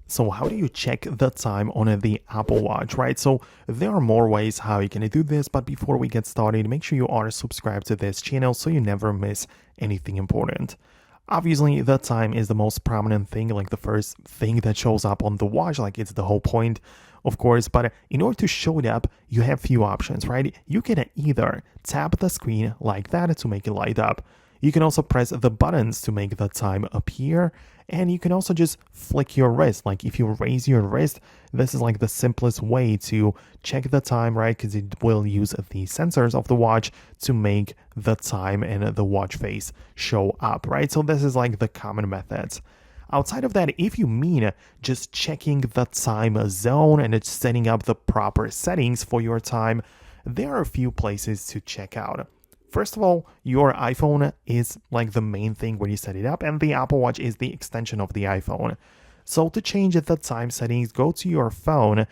So how do you check the time on the Apple Watch, right? So there are more ways how you can do this, but before we get started, make sure you are subscribed to this channel so you never miss anything important. Obviously, the time is the most prominent thing, like the first thing that shows up on the watch, like it's the whole point, of course. But in order to show it up, you have few options, right? You can either tap the screen like that to make it light up. You can also press the buttons to make the time appear, and you can also just flick your wrist. Like if you raise your wrist, this is like the simplest way to check the time, right? Because it will use the sensors of the watch to make the time and the watch face show up, right? So this is like the common methods. Outside of that, if you mean just checking the time zone and it's setting up the proper settings for your time, there are a few places to check out. First of all, your iPhone is like the main thing when you set it up, and the Apple Watch is the extension of the iPhone. So to change the time settings, go to your phone,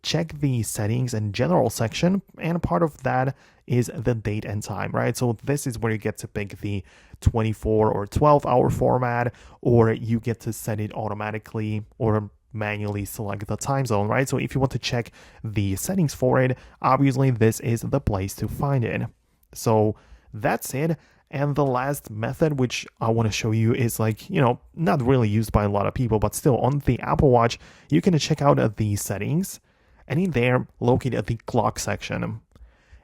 check the settings and general section, and part of that is the date and time, right? So this is where you get to pick the 24 or 12-hour format, or you get to set it automatically or manually select the time zone, right? So if you want to check the settings for it, obviously this is the place to find it. So that's it. And the last method, which I want to show you, is like, not really used by a lot of people, but still on the Apple Watch, you can check out the settings, and in there, locate the clock section.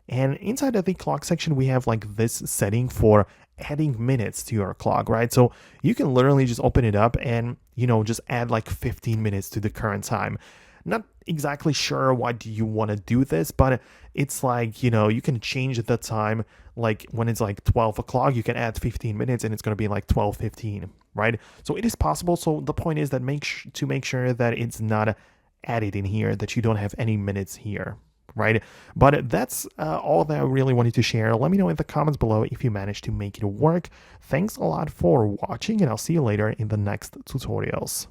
And inside of the clock section, we have like this setting for adding minutes to your clock, right? So you can literally just open it up and, just add like 15 minutes to the current time. Not exactly sure why do you want to do this, but it's like, you can change the time. Like when it's like 12 o'clock, you can add 15 minutes and it's going to be like 12:15, right? So it is possible. So the point is that make sure that it's not added in here, that you don't have any minutes here, right? But that's all that I really wanted to share. Let me know in the comments below if you managed to make it work. Thanks a lot for watching, and I'll see you later in the next tutorials.